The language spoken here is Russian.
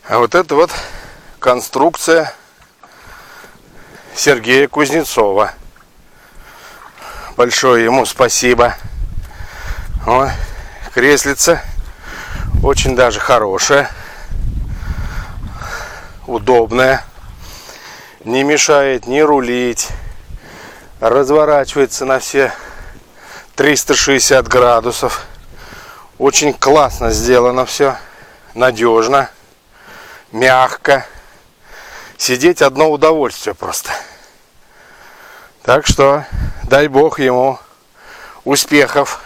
А вот это вот конструкция Сергея Кузнецова. Большое ему спасибо. Ой, креслице очень даже хорошее, удобное, не мешает ни рулить, разворачивается на все 360 градусов. Очень классно сделано все, надежно, мягко. Сидеть одно удовольствие просто. Так что дай бог ему успехов